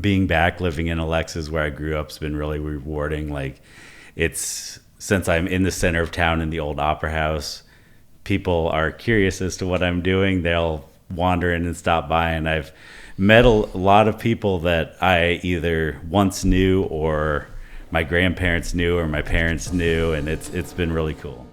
being back living in Alexis where I grew up has been really rewarding. Like it's since I'm in the center of town in the old opera house, people are curious as to what I'm doing. They'll wander in and stop by, and I've met a lot of people that I either once knew or my grandparents knew or my parents knew, and it's been really cool.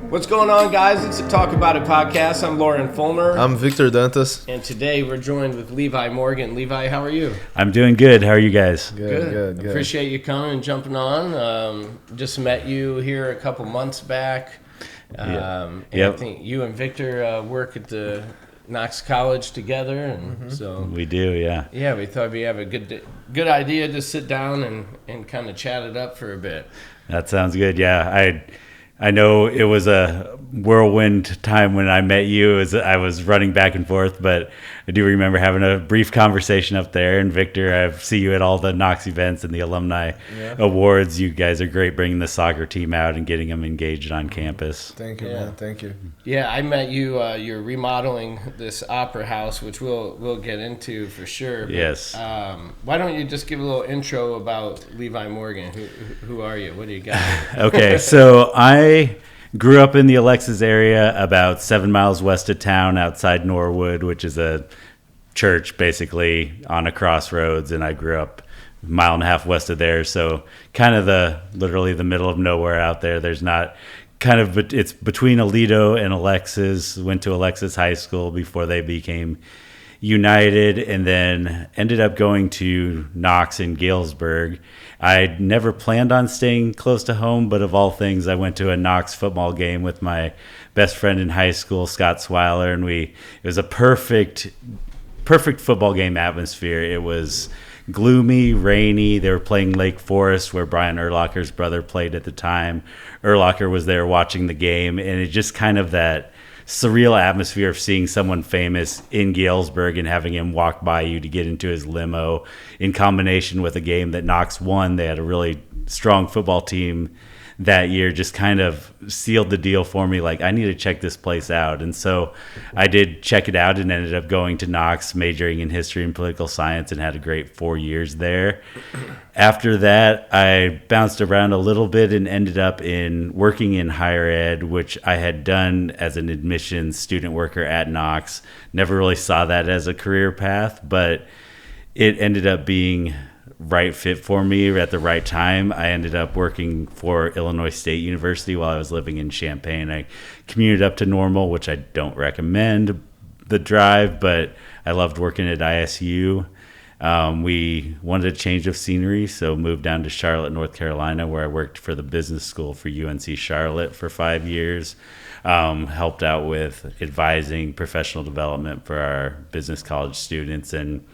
What's going on, guys? It's a Talk About It podcast. I'm Lauren Fulmer. I'm Victor Dantas. And today we're joined with Levi Morgan. Levi, how are you? I'm doing good. How are you guys? Good. Appreciate you coming and jumping on. Just met you here a couple months back. And I think you and Victor work at the Knox College together, and so we do. Yeah, we thought we have a good idea to sit down and kind of chat it up for a bit. That sounds good. Yeah, I know it was a whirlwind time when I met you. I was running back and forth, but I do remember having a brief conversation up there. And Victor, I see you at all the Knox events and the Alumni Awards. You guys are great bringing the soccer team out and getting them engaged on campus. Thank you, man. Thank you. Yeah, I met you. You're remodeling this opera house, which we'll get into for sure. But, yes. Why don't you just give a little intro about Levi Morgan? Who are you? What do you got? Okay, so I grew up in the Alexis area, about 7 miles west of town, outside Norwood, which is a church basically on a crossroads, and I grew up a mile and a half west of there. So kind of literally the middle of nowhere out there. There's not it's between Aledo and Alexis. Went to Alexis High School before they became united, and then ended up going to Knox in Galesburg. I never planned on staying close to home, but of all things, I went to a Knox football game with my best friend in high school, Scott Swiler, and it was a perfect football game atmosphere. It was gloomy, rainy. They were playing Lake Forest, where Brian Urlacher's brother played at the time. Urlacher was there watching the game, and it just kind of that surreal atmosphere of seeing someone famous in Galesburg and having him walk by you to get into his limo, in combination with a game that Knox won. They had a really strong football team that year, just kind of sealed the deal for me. Like, I need to check this place out. And so I did check it out and ended up going to Knox, majoring in history and political science, and had a great 4 years there. After that, I bounced around a little bit and ended up working in higher ed, which I had done as an admissions student worker at Knox. Never really saw that as a career path, but it ended up being right fit for me at the right time. I ended up working for Illinois State University while I was living in Champaign. I commuted up to Normal, which I don't recommend the drive, but I loved working at ISU. We wanted a change of scenery, so moved down to Charlotte, North Carolina, where I worked for the business school for UNC Charlotte for 5 years. Helped out with advising professional development for our business college students. And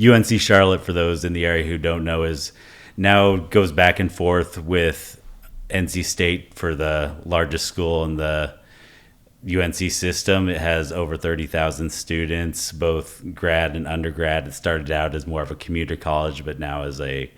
UNC Charlotte, for those in the area who don't know, is now goes back and forth with NC State for the largest school in the UNC system. It has over 30,000 students, both grad and undergrad. It started out as more of a commuter college, but now is a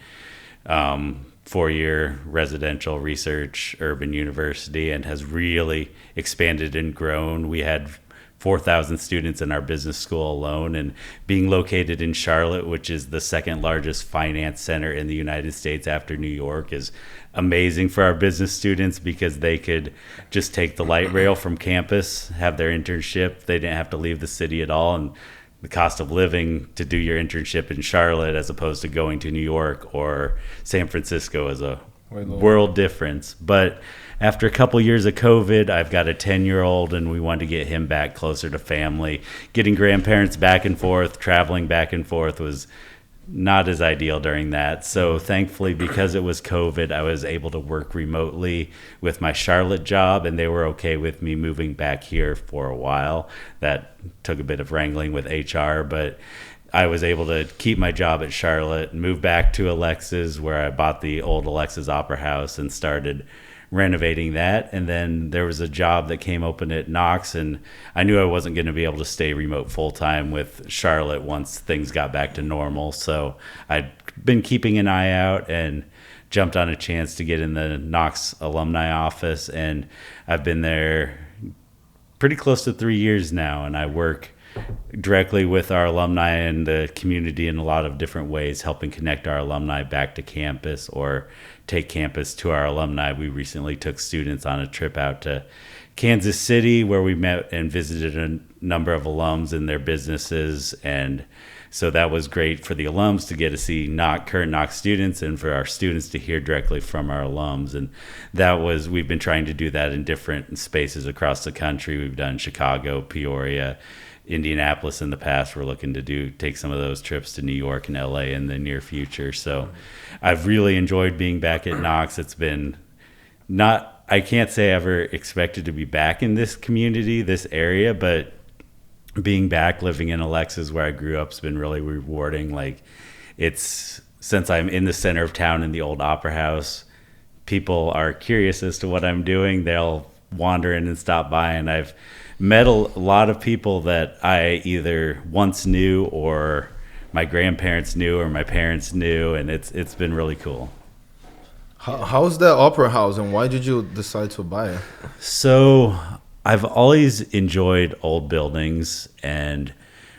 4-year residential research urban university, and has really expanded and grown. We had 4,000 students in our business school alone, and being located in Charlotte, which is the second largest finance center in the United States after New York, is amazing for our business students because they could just take the light rail from campus, have their internship. They didn't have to leave the city at all, and the cost of living to do your internship in Charlotte as opposed to going to New York or San Francisco is a world difference. But after a couple years of COVID, I've got a 10-year-old, and we wanted to get him back closer to family. Getting grandparents back and forth, traveling back and forth was not as ideal during that. So thankfully, because it was COVID, I was able to work remotely with my Charlotte job, and they were okay with me moving back here for a while. That took a bit of wrangling with HR, but I was able to keep my job at Charlotte and move back to Alexis, where I bought the old Alexis Opera House and started renovating that. And then there was a job that came open at Knox, and I knew I wasn't going to be able to stay remote full time with Charlotte once things got back to normal. So I'd been keeping an eye out and jumped on a chance to get in the Knox alumni office, and I've been there pretty close to 3 years now, and I work directly with our alumni and the community in a lot of different ways, helping connect our alumni back to campus or take campus to our alumni. We recently took students on a trip out to Kansas City where we met and visited a number of alums and their businesses, and so that was great for the alums to get to see current Knox students, and for our students to hear directly from our alums. And we've been trying to do that in different spaces across the country. We've done Chicago, Peoria, Indianapolis in the past. We're looking to take some of those trips to New York and LA in the near future. So I've really enjoyed being back at Knox. It's been I can't say I ever expected to be back in this community, this area, but being back living in Alexis where I grew up has been really rewarding. Like, since I'm in the center of town in the old opera house, people are curious as to what I'm doing. They'll wander in and stop by, and I've met a lot of people that I either once knew or my grandparents knew or my parents knew, and it's been really cool. How's that opera house, and why did you decide to buy it? So I've always enjoyed old buildings, and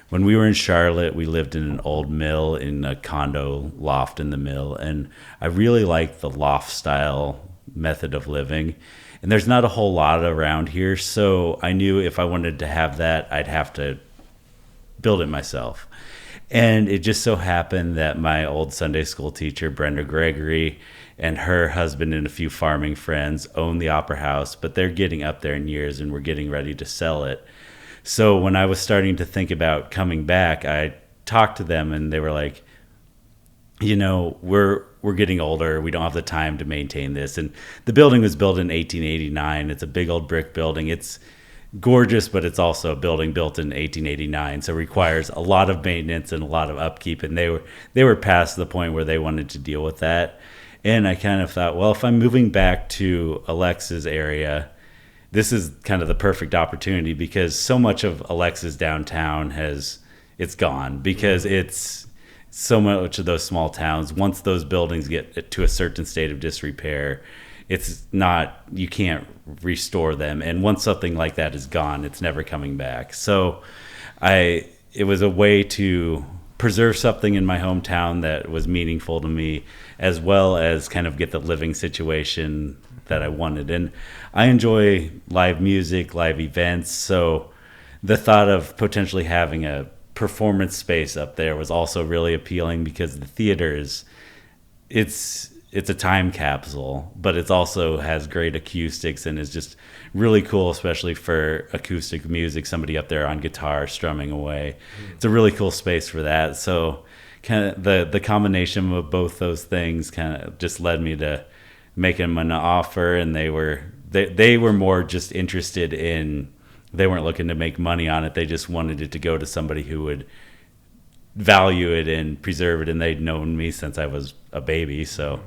when we were in Charlotte, we lived in an old mill in a condo loft in the mill, and I really liked the loft style method of living. And there's not a whole lot around here, so I knew if I wanted to have that, I'd have to build it myself. And it just so happened that my old Sunday school teacher, Brenda Gregory, and her husband and a few farming friends own the opera house, but they're getting up there in years and we're getting ready to sell it. So when I was starting to think about coming back, I talked to them and they were like, we're getting older. We don't have the time to maintain this. And the building was built in 1889. It's a big old brick building. It's gorgeous, but it's also a building built in 1889. So it requires a lot of maintenance and a lot of upkeep. And they were past the point where they wanted to deal with that. And I kind of thought, well, if I'm moving back to Alexis area, this is kind of the perfect opportunity, because so much of Alexis downtown it's gone, because it's so much of those small towns. Once those buildings get to a certain state of disrepair, you can't restore them. And once something like that is gone, it's never coming back. So it was a way to preserve something in my hometown that was meaningful to me, as well as kind of get the living situation that I wanted. And I enjoy live music, live events. So the thought of potentially having a performance space up there was also really appealing, because the theater it's a time capsule, but it also has great acoustics and is just really cool, especially for acoustic music, somebody up there on guitar strumming away. It's a really cool space for that. So kind of the combination of both those things kind of just led me to make them an offer, and they were more just interested in, they weren't looking to make money on it. They just wanted it to go to somebody who would value it and preserve it, and they'd known me since I was a baby, so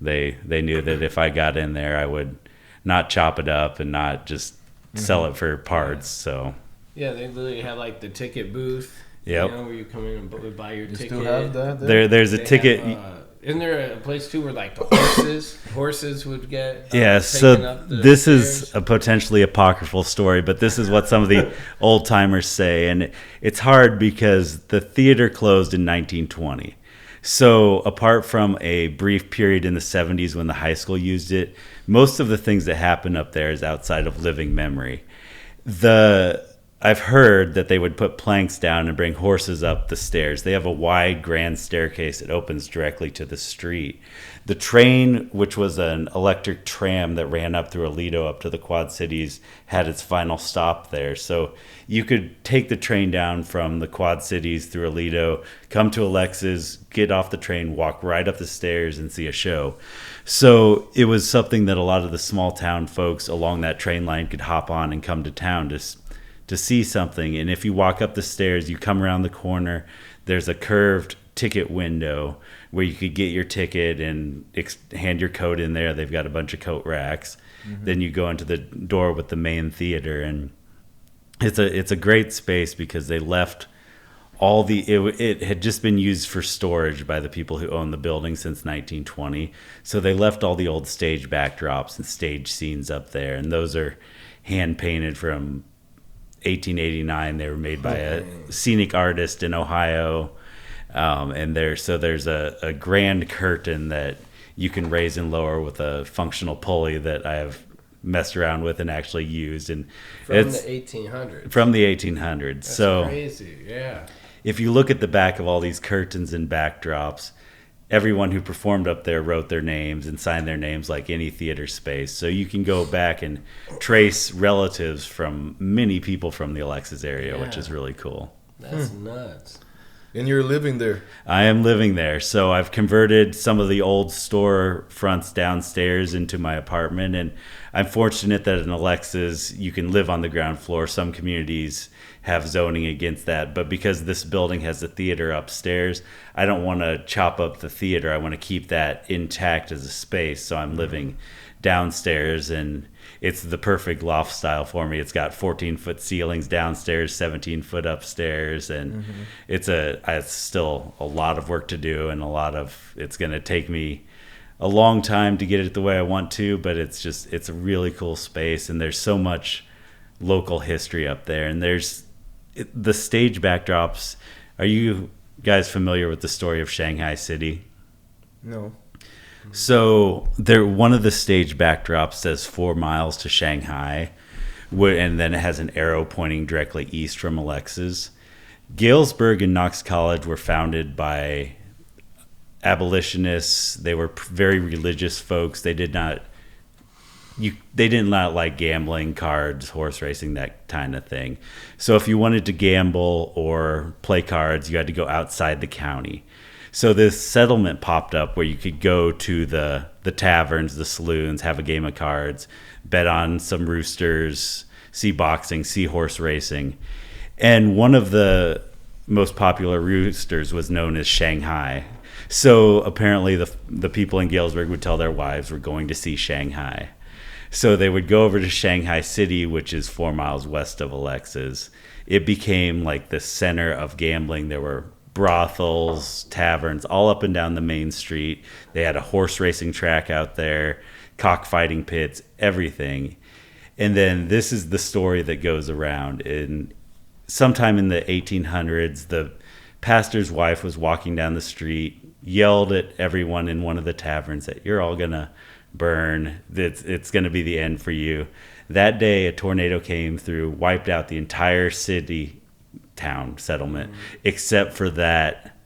they knew that if I got in there, I would not chop it up and not just sell it for parts. So yeah, they literally have like the ticket booth. Yep. Where you come in and buy your ticket. Still have that there? There's a ticket. Isn't there a place too where like the horses would get? Yeah. So this is a potentially apocryphal story, but this is what some of the old timers say, and it's hard because the theater closed in 1920. So apart from a brief period in the 70s when the high school used it, most of the things that happen up there is outside of living memory. I've heard that they would put planks down and bring horses up the stairs. They have a wide grand staircase that opens directly to the street. The train, which was an electric tram that ran up through Aledo up to the Quad Cities, had its final stop there. So you could take the train down from the Quad Cities through Aledo, come to Alexis, get off the train, walk right up the stairs and see a show. So it was something that a lot of the small town folks along that train line could hop on and come to town to see something. And if you walk up the stairs, you come around the corner, there's a curved ticket window where you could get your ticket and hand your coat in there. They've got a bunch of coat racks. Mm-hmm. Then you go into the door with the main theater, and it's a great space because they left it had just been used for storage by the people who owned the building since 1920. So they left all the old stage backdrops and stage scenes up there, and those are hand painted from 1889. They were made by a scenic artist in Ohio. And there's a grand curtain that you can raise and lower with a functional pulley that I have messed around with and actually used. And from the 1800s. From the 1800s. That's so crazy, yeah. If you look at the back of all these curtains and backdrops, everyone who performed up there wrote their names and signed their names like any theater space. So you can go back and trace relatives from many people from the Alexis area, which is really cool. That's nuts. And you're living there. I am living there. So I've converted some of the old store fronts downstairs into my apartment. And I'm fortunate that in Alexis, you can live on the ground floor. Some communities have zoning against that. But because this building has a theater upstairs, I don't want to chop up the theater. I want to keep that intact as a space. So I'm living downstairs, and it's the perfect loft style for me. It's got 14-foot ceilings downstairs, 17-foot upstairs, and it's still a lot of work to do, and it's going to take me a long time to get it the way I want to, but it's a really cool space, and there's so much local history up there. And there's the stage backdrops. Are you guys familiar with the story of Shanghai City? No. So one of the stage backdrops says 4 miles to Shanghai, and then it has an arrow pointing directly east from Alexis. Galesburg and Knox College were founded by abolitionists. They were very religious folks. They did not like gambling, cards, horse racing, that kind of thing. So if you wanted to gamble or play cards, you had to go outside the county. So this settlement popped up where you could go to the taverns, the saloons, have a game of cards, bet on some roosters, see boxing, see horse racing. And one of the most popular roosters was known as Shanghai. So apparently the people in Galesburg would tell their wives, we're going to see Shanghai. So they would go over to Shanghai City, which is 4 miles west of Alexis. It became like the center of gambling. There were brothels, taverns, all up and down the main street. They had a horse racing track out there, cockfighting pits, everything. And then this is the story that goes around. Sometime in the 1800s, the pastor's wife was walking down the street, yelled at everyone in one of the taverns that you're all going to burn. It's going to be the end for you. That day, a tornado came through, wiped out the entire town settlement, except for that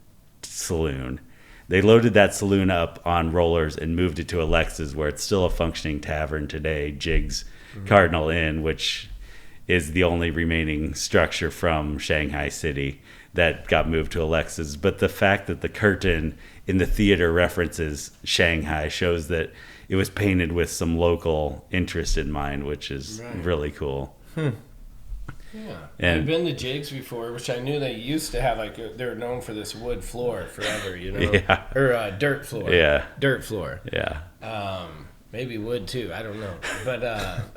saloon. They loaded that saloon up on rollers and moved it to Alexis, where it's still a functioning tavern today, Jig's Cardinal Inn, which is the only remaining structure from Shanghai City that got moved to Alexis. But the fact that the curtain in the theater references Shanghai shows that it was painted with some local interest in mind, which is really cool. Yeah, I've been to Jig's before, which I knew they used to have, they were known for this wood floor forever, Yeah. or dirt floor. Yeah. Dirt floor. Yeah. Maybe wood too, I don't know. But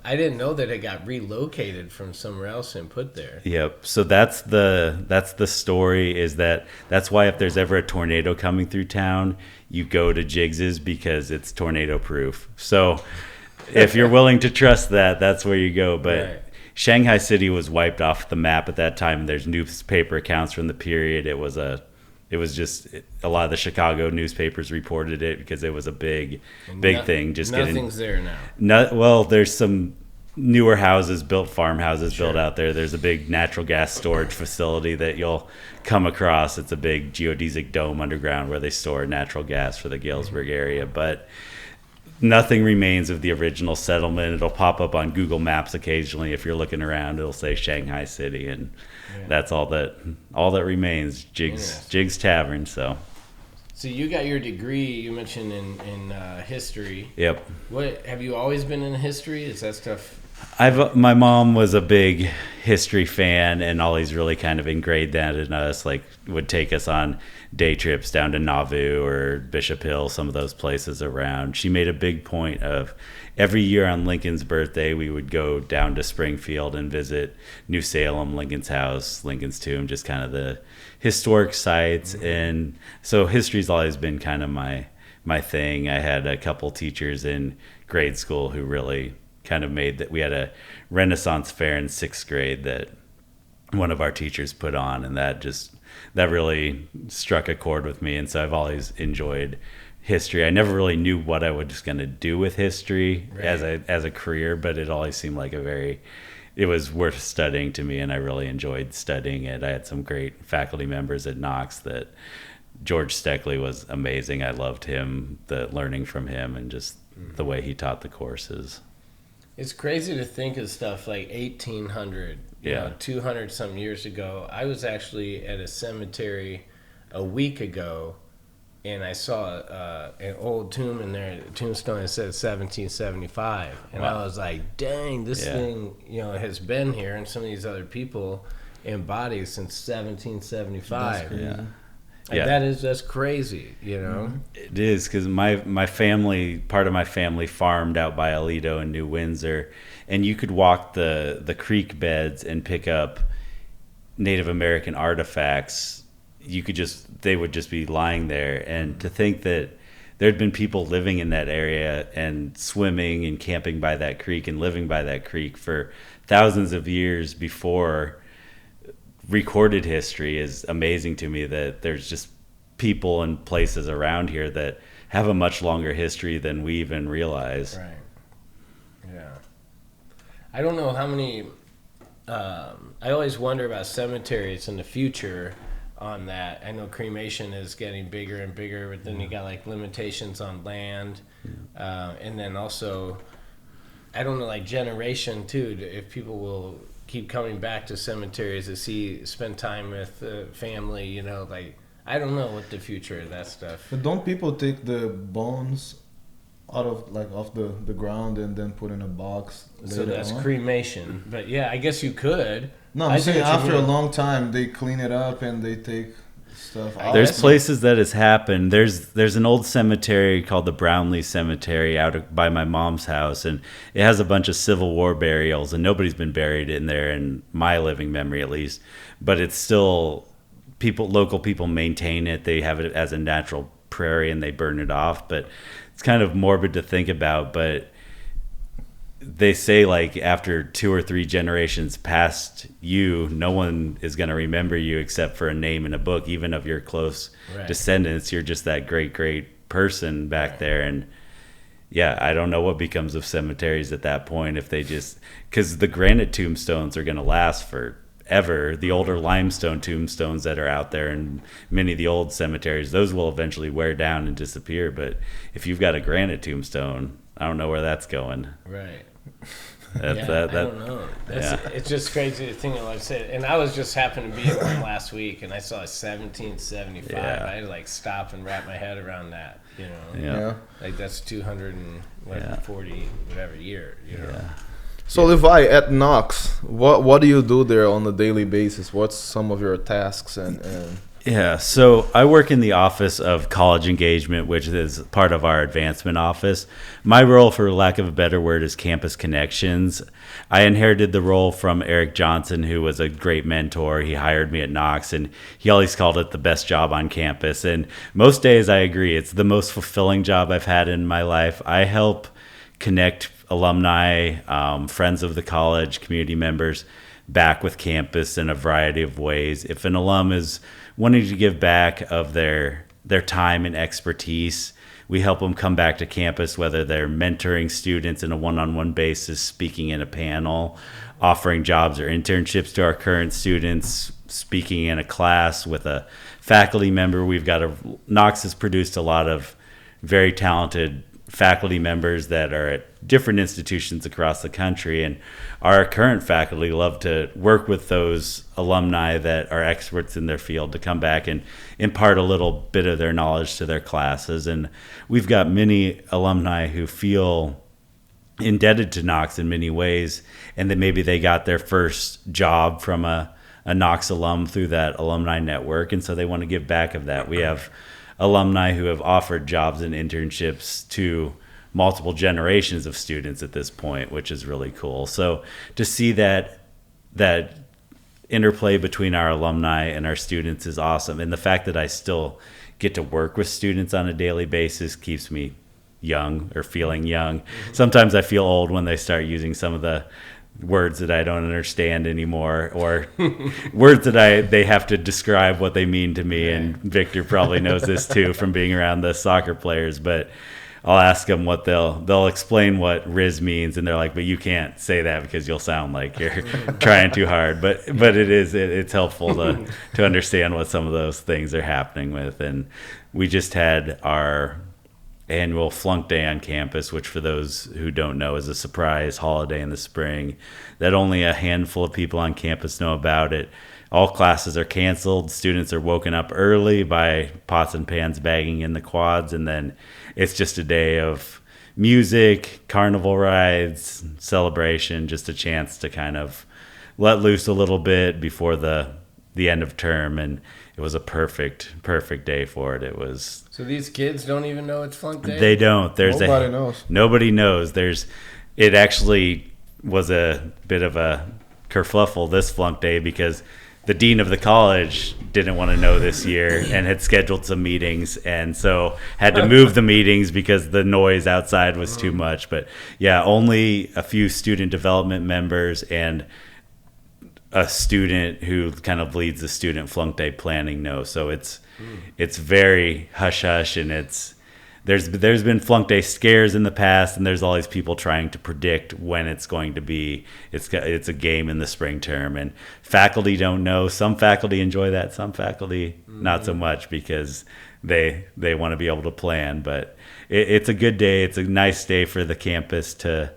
I didn't know that it got relocated from somewhere else and put there. Yep. So that's the story, is that's why if there's ever a tornado coming through town, you go to Jigs's, because it's tornado proof. So if you're willing to trust that, that's where you go. But right. Shanghai City was wiped off the map at that time. There's newspaper accounts from the period. It was just a lot of the Chicago newspapers reported it because it was a big thing. Nothing's there now. Well, there's some newer farmhouses built out there. There's a big natural gas storage facility that you'll come across. It's a big geodesic dome underground where they store natural gas for the Galesburg area. But nothing remains of the original settlement. It'll pop up on Google Maps occasionally. If you're looking around, it'll say Shanghai City, and that's all that remains. Jig's Tavern. So you got your degree, you mentioned, in history. Yep. What have you always been in history? Is that stuff? My mom was a big history fan, and always really kind of ingrained that in us. Like, would take us on day trips down to Nauvoo or Bishop Hill, some of those places around. She made a big point of every year on Lincoln's birthday, we would go down to Springfield and visit New Salem, Lincoln's house, Lincoln's tomb, just kind of the historic sites. And so history's always been kind of my thing. I had a couple teachers in grade school who really kind of made that. We had a Renaissance fair in 6th grade that one of our teachers put on, and that really struck a chord with me. And so I've always enjoyed history. I never really knew what I was going to do with history as a career, but it always seemed like it was worth studying to me, and I really enjoyed studying it. I had some great faculty members at Knox. That George Steckley was amazing. I loved him, the learning from him, and just the way he taught the courses. It's crazy to think of stuff like 1800, 200 some years ago. I was actually at a cemetery a week ago, and I saw an old tombstone that said 1775, and I was like, "Dang, this thing, has been here, and some of these other people embodied since 1775." That's crazy, It is, because my family, part of my family, farmed out by Aledo and New Windsor, and you could walk the creek beds and pick up Native American artifacts. They would just be lying there, and to think that there'd been people living in that area and swimming and camping by that creek and living by that creek for thousands of years before recorded history is amazing to me. That there's just people and places around here that have a much longer history than we even realize. Right. Yeah. I don't know how many. I always wonder about cemeteries in the future. On that, I know cremation is getting bigger and bigger, but then you got like limitations on land, and then also, I don't know, like generation too. If people will keep coming back to cemeteries to spend time with family, like I don't know what the future of that stuff. But don't people take the bones out of off the ground and then put in a box? So that's cremation. But yeah, I guess you could. No, I'm saying after a long time they clean it up and they take stuff out. There's places that has happened. There's an old cemetery called the Brownlee Cemetery by my mom's house, and it has a bunch of Civil War burials, and nobody's been buried in there in my living memory at least. But it's still local people maintain it. They have it as a natural prairie and they burn it off. But it's kind of morbid to think about, but they say like after 2 or 3 generations past you, no one is going to remember you except for a name in a book, even of your close descendants. You're just that great person back there. And I don't know what becomes of cemeteries at that point, if they because the granite tombstones are going to last forever. The older limestone tombstones that are out there in many of the old cemeteries, those will eventually wear down and disappear. But if you've got a granite tombstone, I don't know where that's going. Right. I don't know. It's just crazy to think, like I said. And I was just happened to be in one last week, and I saw 1775. I had to stop and wrap my head around that. Like that's 240 whatever year. So Levi, at Knox, what do you do there on a daily basis? What's some of your tasks and so I work in the Office of College Engagement, which is part of our advancement office. My role, for lack of a better word, is campus connections. I inherited the role from Eric Johnson, who was a great mentor. He hired me at Knox, and he always called it the best job on campus. And most days I agree. It's the most fulfilling job I've had in my life. I help connect alumni, friends of the college, community members back with campus in a variety of ways. If an alum is wanting to give back of their time and expertise, we help them come back to campus, whether they're mentoring students in a one-on-one basis, speaking in a panel, offering jobs or internships to our current students, speaking in a class with a faculty member. Knox has produced a lot of very talented faculty members that are at different institutions across the country, and our current faculty love to work with those alumni that are experts in their field to come back and impart a little bit of their knowledge to their classes. And we've got many alumni who feel indebted to Knox in many ways, and that maybe they got their first job from a Knox alum through that alumni network, and so they want to give back of that. We have alumni who have offered jobs and internships to multiple generations of students at this point, which is really cool. So to see that interplay between our alumni and our students is awesome. And the fact that I still get to work with students on a daily basis keeps me young, or feeling young. Sometimes I feel old when they start using some of the words that I don't understand anymore, or words that they have to describe what they mean to me. And Victor probably knows this too from being around the soccer players, but I'll ask them what they'll explain what Riz means, and they're like, but you can't say that because you'll sound like you're trying too hard. But it's helpful to understand what some of those things are happening with. And we just had our annual Flunk Day on campus, which for those who don't know is a surprise holiday in the spring that only a handful of people on campus know about. It. All classes are canceled. Students are woken up early by pots and pans banging in the quads, and then it's just a day of music, carnival rides, celebration, just a chance to kind of let loose a little bit before the end of term. And it was a perfect day for it. It was. So these kids don't even know it's Flunk Day? They don't. Nobody knows. Nobody knows. It actually was a bit of a kerfluffle this Flunk Day because the dean of the college didn't want to know this year and had scheduled some meetings, and so had to move the meetings because the noise outside was too much. But yeah, only a few student development members and a student who kind of leads the student Flunk Day planning know. So it's very hush hush, and there's been Flunk Day scares in the past, and there's all these people trying to predict when it's going to be. It's a game in the spring term, and faculty don't know. Some faculty enjoy that, some faculty not so much because they want to be able to plan. But it's a good day. It's a nice day for the campus to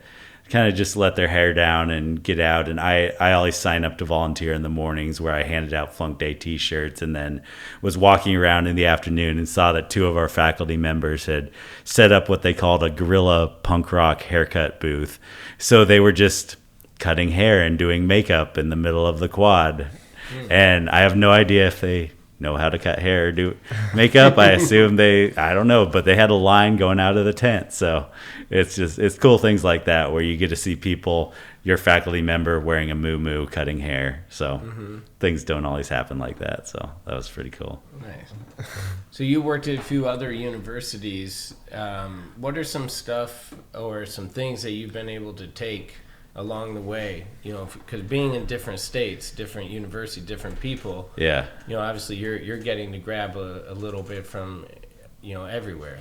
kind of just let their hair down and get out. And I always sign up to volunteer in the mornings, where I handed out Flunk Day t-shirts, and then was walking around in the afternoon and saw that 2 of our faculty members had set up what they called a guerrilla punk rock haircut booth. So they were just cutting hair and doing makeup in the middle of the quad. And I have no idea if they know how to cut hair or do makeup. I assume I don't know, but they had a line going out of the tent. So it's cool things like that where you get to see people, your faculty member wearing a muumuu cutting hair. So things don't always happen like that. So that was pretty cool. Nice. So you worked at a few other universities. What are some stuff or some things that you've been able to take along the way, because being in different states, different university, different people, obviously you're getting to grab a little bit from everywhere.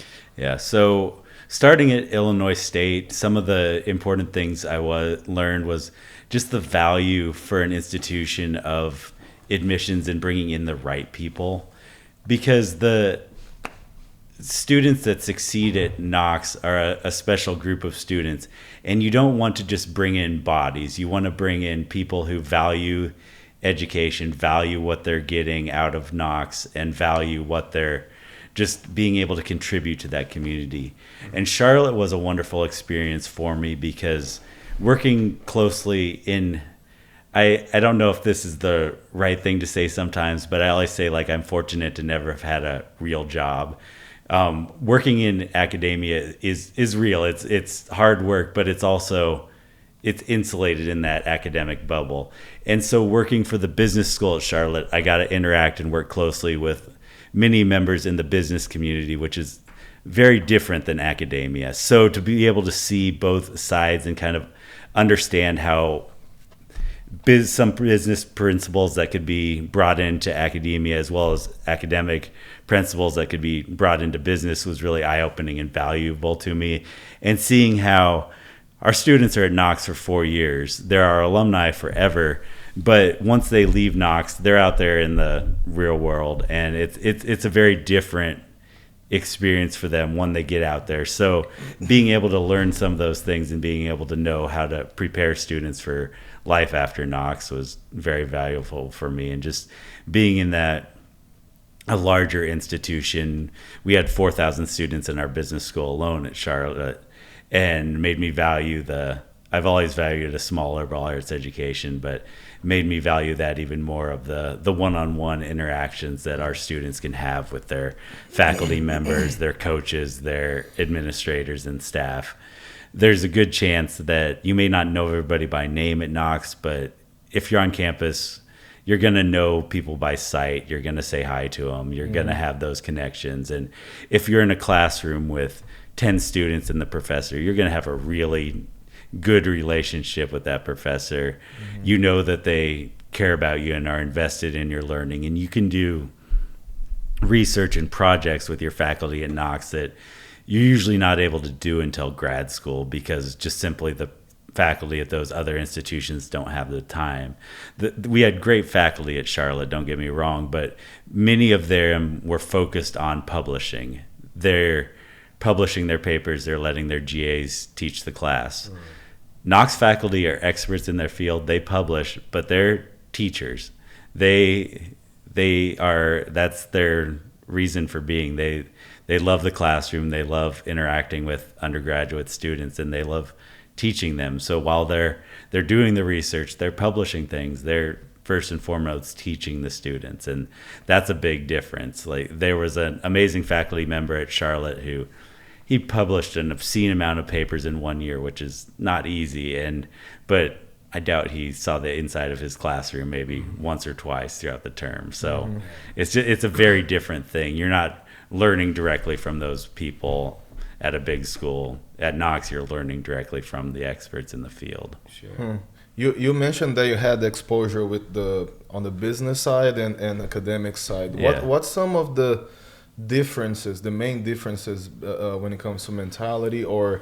So starting at Illinois State, some of the important things I learned was just the value for an institution of admissions and bringing in the right people, because the students that succeed at Knox are a special group of students, and you don't want to just bring in bodies. You want to bring in people who value education, value what they're getting out of Knox, and value what they're just being able to contribute to that community. And Charlotte was a wonderful experience for me because working closely I don't know if this is the right thing to say sometimes, but I always say I'm fortunate to never have had a real job. Working in academia is real. It's hard work, but it's insulated in that academic bubble. And so working for the business school at Charlotte, I got to interact and work closely with many members in the business community, which is very different than academia. So to be able to see both sides and kind of understand how some business principles that could be brought into academia, as well as academic principles that could be brought into business, was really eye-opening and valuable to me. And seeing how our students are at Knox for 4 years, they're our alumni forever, but once they leave Knox, they're out there in the real world, and it's a very different experience for them when they get out there. So being able to learn some of those things and being able to know how to prepare students for life after Knox was very valuable for me. And just being in a larger institution, we had 4,000 students in our business school alone at Charlotte, and made me value I've always valued a small liberal arts education, but made me value that even more, of the one-on-one interactions that our students can have with their faculty members, their coaches, their administrators and staff. There's a good chance that you may not know everybody by name at Knox, but if you're on campus, you're going to know people by sight. You're going to say hi to them. You're going to have those connections. And if you're in a classroom with 10 students and the professor, you're going to have a really good relationship with that professor. You know that they care about you and are invested in your learning, and you can do research and projects with your faculty at Knox that you're usually not able to do until grad school, because just simply the faculty at those other institutions don't have the time. We had great faculty at Charlotte, don't get me wrong, but many of them were focused on publishing. They're publishing their papers, they're letting their GAs teach the class. Knox faculty are experts in their field, they publish, but they're teachers. That's their reason for being. They love the classroom, they love interacting with undergraduate students, and they love teaching them. So while they're doing the research, they're publishing things, they're first and foremost teaching the students, and that's a big difference. Like, there was an amazing faculty member at Charlotte who he published an obscene amount of papers in 1 year, which is not easy, but I doubt he saw the inside of his classroom maybe once or twice throughout the term. So it's a very different thing. You're not learning directly from those people at a big school. At Knox, you're learning directly from the experts in the field. Sure. You mentioned that you had exposure with on the business side and academic side. Yeah. What's some of the differences, the main differences when it comes to mentality or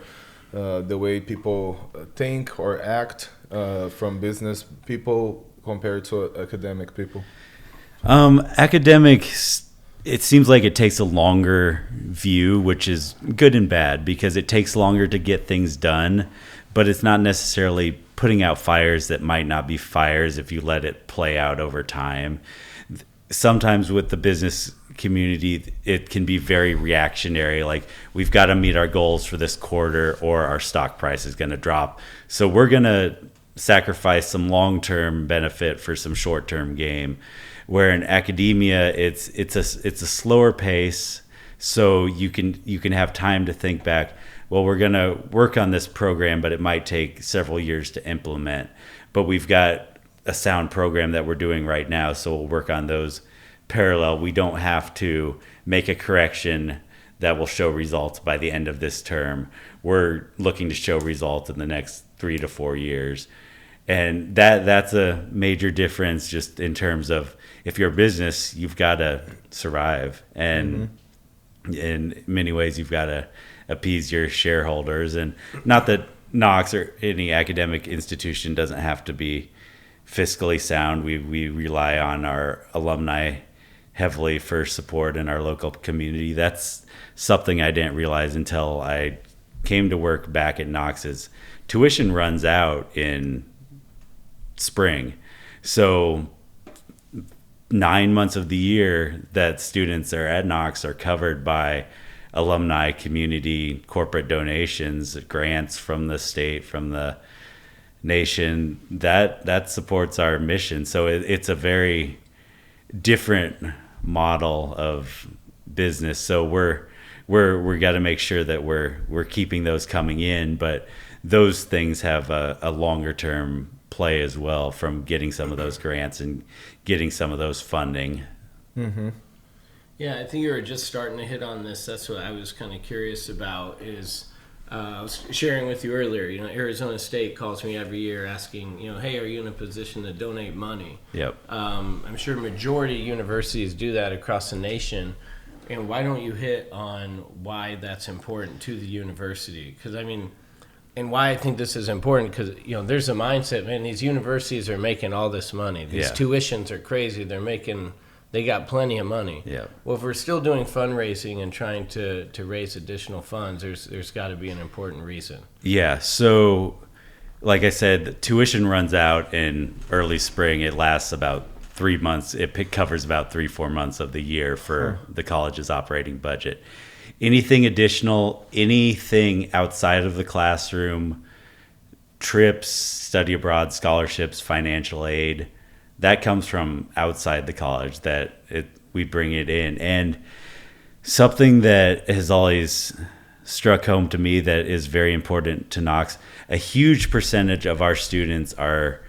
the way people think or act from business people compared to academic people? Academics, it seems like it takes a longer view, which is good and bad, because it takes longer to get things done, but it's not necessarily putting out fires that might not be fires if you let it play out over time. Sometimes with the business community, it can be very reactionary, like, we've got to meet our goals for this quarter or our stock price is going to drop. So we're going to sacrifice some long-term benefit for some short-term gain. Where in academia, it's a slower pace, so you can have time to think back. Well, we're going to work on this program, but it might take several years to implement. But we've got a sound program that we're doing right now, so we'll work on those parallel. We don't have to make a correction that will show results by the end of this term. We're looking to show results in the next 3 to 4 years. And that's a major difference, just in terms of, if you're a business, you've got to survive. And in many ways, you've got to appease your shareholders. And not that Knox or any academic institution doesn't have to be fiscally sound. We rely on our alumni heavily for support in our local community. That's something I didn't realize until I came to work back at Knox's. Tuition runs out in spring. So 9 months of the year that students are at Knox are covered by alumni, community, corporate donations, grants from the state, from the nation. That supports our mission. So it's a very different model of business. So we're got to make sure that we're keeping those coming in, but those things have a longer term play as well, from getting some of those grants and getting some of those funding. Yeah, I think you were just starting to hit on this. That's what I was kind of curious about, is I was sharing with you earlier, Arizona State calls me every year asking, hey, are you in a position to donate money? Yep. I'm sure majority of universities do that across the nation. And why don't you hit on why that's important to the university? Because, and why I think this is important, because, there's a mindset, man, these universities are making all this money. These tuitions are crazy. They got plenty of money. Yeah. Well, if we're still doing fundraising and trying to raise additional funds, there's got to be an important reason. Yeah. So, like I said, tuition runs out in early spring. It lasts about 3 months. It covers about 3-4 months of the year for the college's operating budget. Anything additional, anything outside of the classroom, trips, study abroad, scholarships, financial aid, that comes from outside the college, we bring it in. And something that has always struck home to me that is very important to Knox, a huge percentage of our students are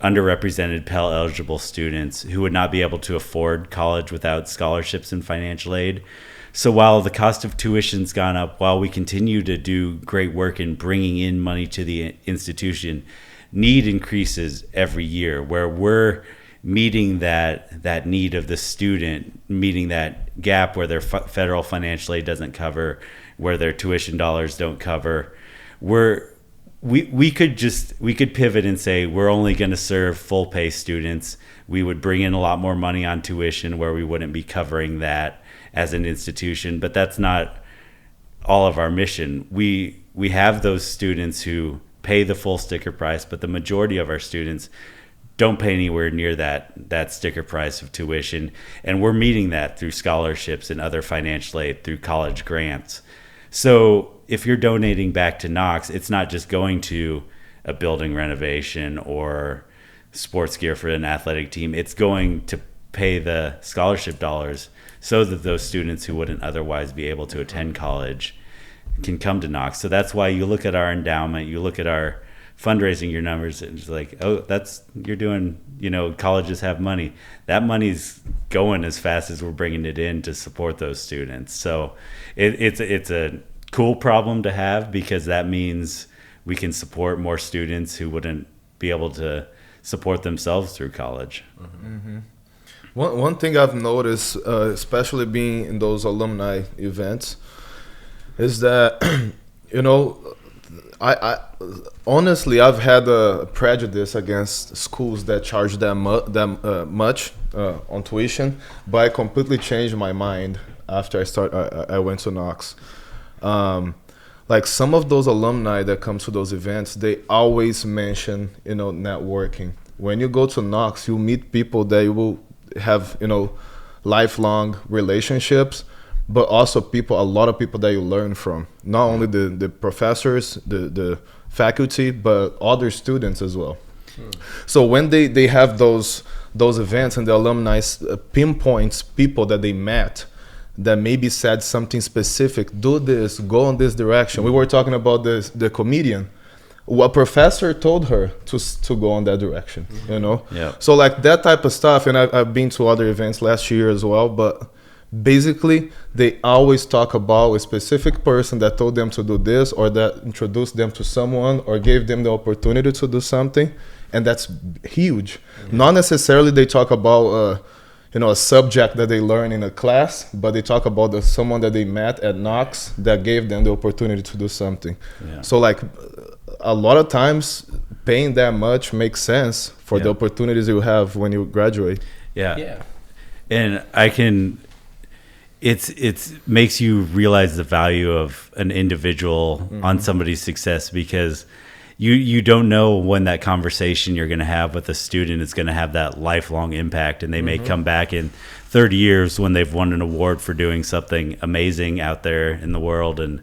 underrepresented Pell eligible students who would not be able to afford college without scholarships and financial aid. So while the cost of tuition's gone up, while we continue to do great work in bringing in money to the institution, need increases every year, where we're meeting that need of the student, meeting that gap where their federal financial aid doesn't cover, where their tuition dollars don't cover. We could pivot and say we're only going to serve full pay students. We would bring in a lot more money on tuition where we wouldn't be covering that as an institution, but that's not all of our mission. We have those students who pay the full sticker price, but the majority of our students don't pay anywhere near that sticker price of tuition, and we're meeting that through scholarships and other financial aid, through college grants. So if you're donating back to Knox, it's not just going to a building renovation or sports gear for an athletic team. It's going to pay the scholarship dollars so that those students who wouldn't otherwise be able to attend college can come to Knox. So that's why you look at our endowment, you look at our fundraising, your numbers, and it's like, oh, you're doing, colleges have money. That money's going as fast as we're bringing it in to support those students. So it's a cool problem to have, because that means we can support more students who wouldn't be able to support themselves through college. Mm-hmm. One thing I've noticed, especially being in those alumni events, is that, I honestly, I've had a prejudice against schools that charge that much on tuition, but I completely changed my mind after I went to Knox. Like some of those alumni that come to those events, they always mention, networking. When you go to Knox, you meet people that you will have, lifelong relationships, but also a lot of people that you learn from. Not only the professors, the faculty, but other students as well. So when they have those events and the alumni pinpoints people that they met that maybe said something specific, do this, go in this direction. We were talking about the comedian. What professor told her to go in that direction, Yeah. So like that type of stuff. And I've been to other events last year as well, but basically they always talk about a specific person that told them to do this, or that introduced them to someone, or gave them the opportunity to do something. And that's huge. Mm-hmm. Not necessarily they talk about a subject that they learn in a class, but they talk about someone that they met at Knox that gave them the opportunity to do something. Yeah. So like a lot of times paying that much makes sense for the opportunities you have when you graduate. Yeah. And it makes you realize the value of an individual on somebody's success, because you don't know when that conversation you're going to have with a student is going to have that lifelong impact, and they may come back in 30 years when they've won an award for doing something amazing out there in the world and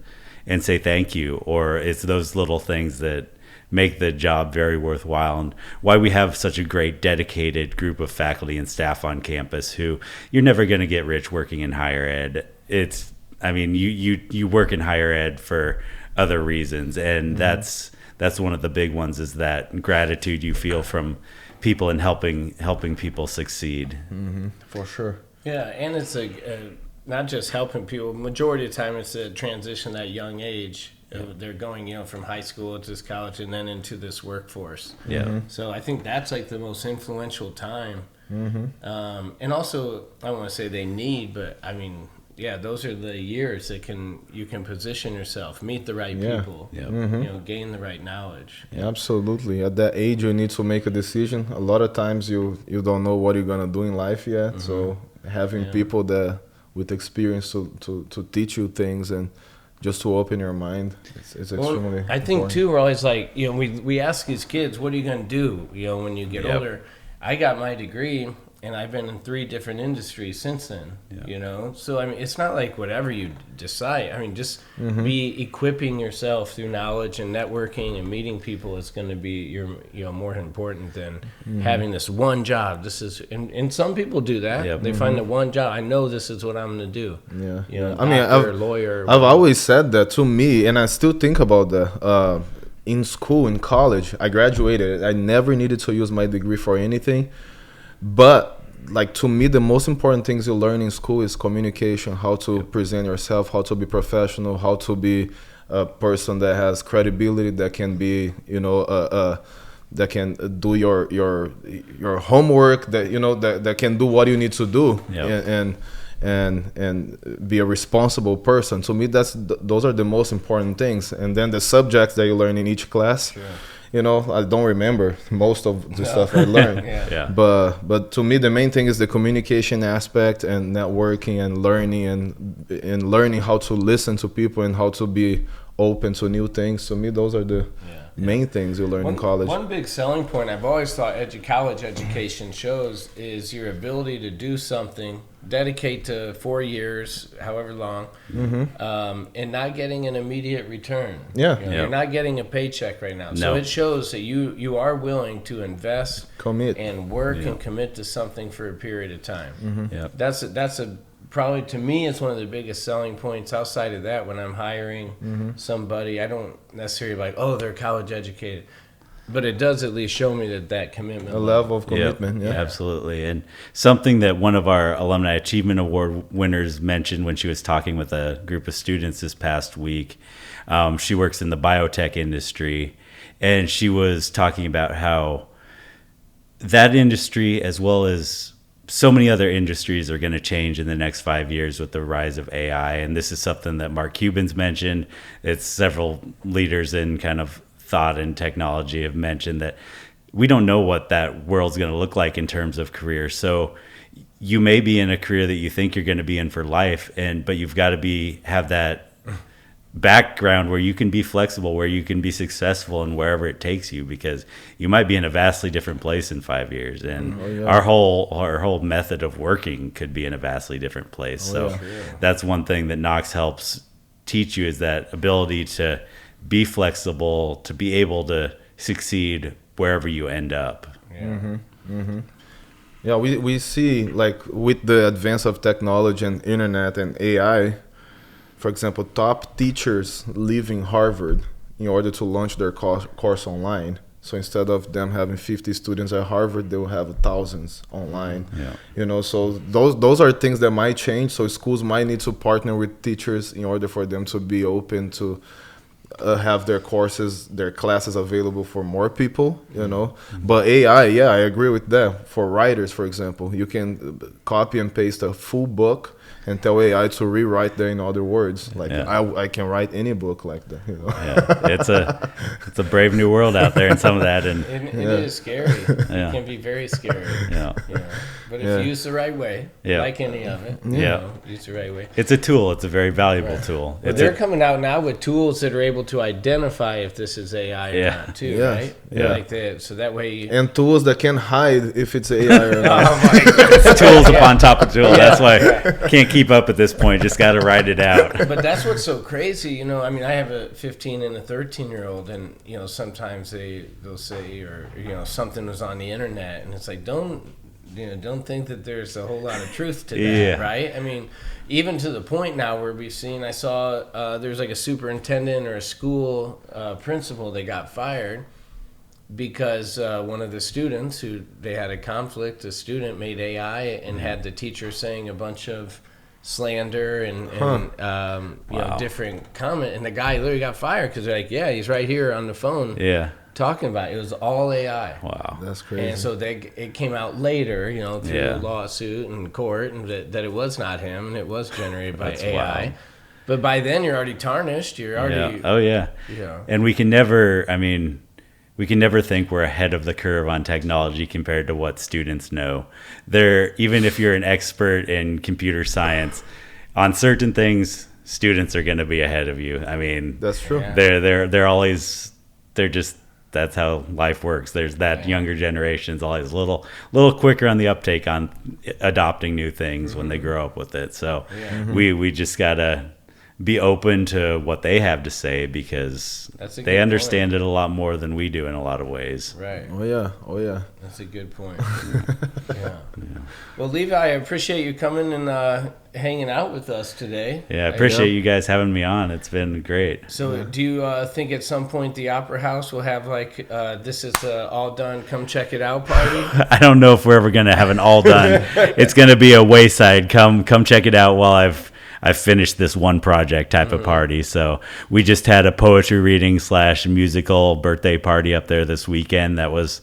say thank you. Or it's those little things that make the job very worthwhile, and why we have such a great dedicated group of faculty and staff on campus who you're never going to get rich working in higher ed. You work in higher ed for other reasons, and that's one of the big ones, is that gratitude you feel from people and helping people succeed. For sure. Yeah, and it's not just helping people. Majority of the time, it's a transition at a young age. They're going, from high school to this college and then into this workforce. Yeah. So I think that's like the most influential time. And also, I don't want to say they need, but I mean, those are the years that you can position yourself, meet the right people, gain the right knowledge. Yeah, absolutely. At that age, you need to make a decision. A lot of times you don't know what you're gonna do in life yet. So having people that with experience to teach you things and just to open your mind, it's extremely I think important. Too, we're always like, we ask these kids, what are you going to do, when you get older? I got my degree, and I've been in 3 different industries since then, So, I mean, it's not like whatever you decide. I mean, just be equipping yourself through knowledge and networking and meeting people is going to be more important than having this one job. This is, and some people do that. Yep. They find the one job. I know this is what I'm going to do. Yeah. Doctor, lawyer. I've always said that to me, and I still think about that. In school, in college, I graduated. I never needed to use my degree for anything. But like to me, the most important things you learn in school is communication, how to present yourself, how to be professional, how to be a person that has credibility, that can be, that can do your homework, that that can do what you need to do, and be a responsible person. To me, those are the most important things. And then the subjects that you learn in each class. Sure. I don't remember most of the stuff I learned. But to me, the main thing is the communication aspect and networking and learning how to listen to people and how to be open to new things. To me, those are the main things you learn in college. One big selling point I've always thought college education shows is your ability to do something, dedicate to 4 years, however long, and not getting an immediate return. You're not getting a paycheck right now. So it shows that you are willing to invest, commit, and work and commit to something for a period of time. That's probably, to me, it's one of the biggest selling points. Outside of that, when I'm hiring somebody, I don't necessarily like, oh, they're college educated. But it does at least show me that commitment. A level of commitment, Absolutely. And something that one of our Alumni Achievement Award winners mentioned when she was talking with a group of students this past week, she works in the biotech industry, and she was talking about how that industry, as well as so many other industries, are going to change in the next 5 years with the rise of AI. And this is something that Mark Cuban's mentioned. It's several leaders in kind of thought and technology have mentioned that we don't know what that world's going to look like in terms of career. So you may be in a career that you think you're going to be in for life, but you've got to have that background where you can be flexible, where you can be successful in wherever it takes you, because you might be in a vastly different place in 5 years, and our whole method of working could be in a vastly different place. That's one thing that Knox helps teach you, is that ability to be flexible, to be able to succeed wherever you end up. We see, like, with the advance of technology and internet and AI, for example, top teachers leaving Harvard in order to launch their course online. So instead of them having 50 students at Harvard, they will have thousands online. So those are things that might change. So schools might need to partner with teachers in order for them to be open to have their classes available for more people, But AI, I agree with that. For writers, for example, you can copy and paste a full book and tell AI to rewrite that in other words. Like I can write any book like that. It's a brave new world out there, and some of that, and it is scary. It can be very scary. But if you use the right way, like any of it, use the right way. It's a tool. It's a very valuable tool. But they're coming out now with tools that are able to identify if this is AI or not, too, right? Like that, so that way. And tools that can hide if it's AI or not. Oh my God. Tools upon top of tools. That's why can't keep up at this point. Just got to write it out. But that's what's so crazy. I mean, I have a 15 and a 13-year-old, and sometimes they'll say, or something was on the internet, and it's like, don't think that there's a whole lot of truth to that, right? I mean, even to the point now where I saw there's like a superintendent or a school principal that got fired because one of the students they had a conflict, a student made AI and had the teacher saying a bunch of slander and different comment, and the guy literally got fired because they're like, he's right here on the phone talking about it. It was all AI. Wow, that's crazy. And so it came out later, through a lawsuit in court, and that it was not him and it was generated by AI. Wild. But by then you're already tarnished. You're already And we can never think we're ahead of the curve on technology compared to what students know. Even if you're an expert in computer science, on certain things, students are going to be ahead of you. I mean, that's true. That's how life works. There's that younger generation's always a little quicker on the uptake on adopting new things when they grow up with it. So we just gotta be open to what they have to say, because they understand it a lot more than we do in a lot of ways. Right. Oh yeah. That's a good point. Well, Levi, I appreciate you coming and hanging out with us today. Yeah, I appreciate you guys having me on. It's been great. So do you think at some point the Opera House will have like, this is all done, come check it out party? I don't know if we're ever going to have an all done. It's going to be a wayside. Come check it out while I've finished this one project type of party. So we just had a poetry reading / musical birthday party up there this weekend. That was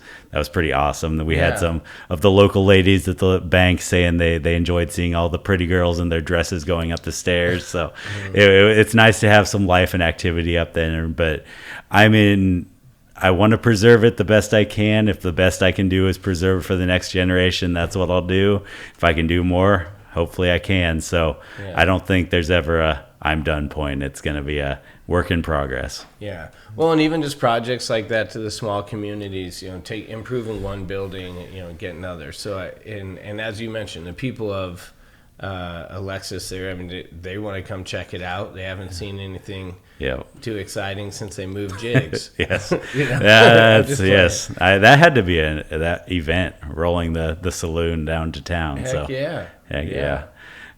pretty awesome. We had some of the local ladies at the bank saying they enjoyed seeing all the pretty girls in their dresses going up the stairs. So it's nice to have some life and activity up there. But I want to preserve it the best I can. If the best I can do is preserve it for the next generation, that's what I'll do. If I can do more, hopefully I can. So I don't think there's ever a I'm done point. It's going to be a work in progress. Yeah. Well, and even just projects like that to the small communities, improving one building, getting others. So, and as you mentioned, the people of Alexis there, they want to come check it out. They haven't seen anything too exciting since they moved jigs. Yes. Yes. That had to be that event, rolling the saloon down to town. Heck yeah. Heck yeah.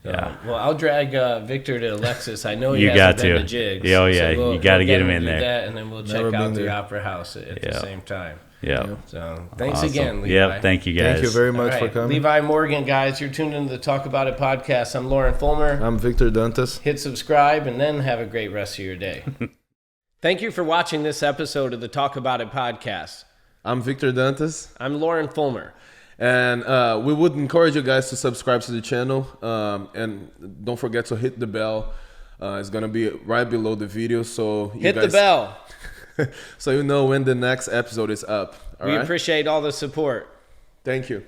Well, I'll drag Victor to Alexis. I know you hasn't got been to. to jigs. Oh yeah, so you got to get him him in there. That, and then we'll check out the Opera House at the same time. Yeah. So thanks Awesome. again, Levi. Yep. Thank you guys. Thank you very much for coming. Levi Morgan, guys. You're tuned into the Talk About It podcast. I'm Lauren Fulmer. I'm Victor Dantas. Hit subscribe and then have a great rest of your day. Thank you for watching this episode of the Talk About It podcast. I'm Victor Dantas. I'm Lauren Fulmer. And we would encourage you guys to subscribe to the channel. And don't forget to hit the bell. It's going to be right below the video. So hit the bell. So you know when the next episode is up. We appreciate all the support. Thank you.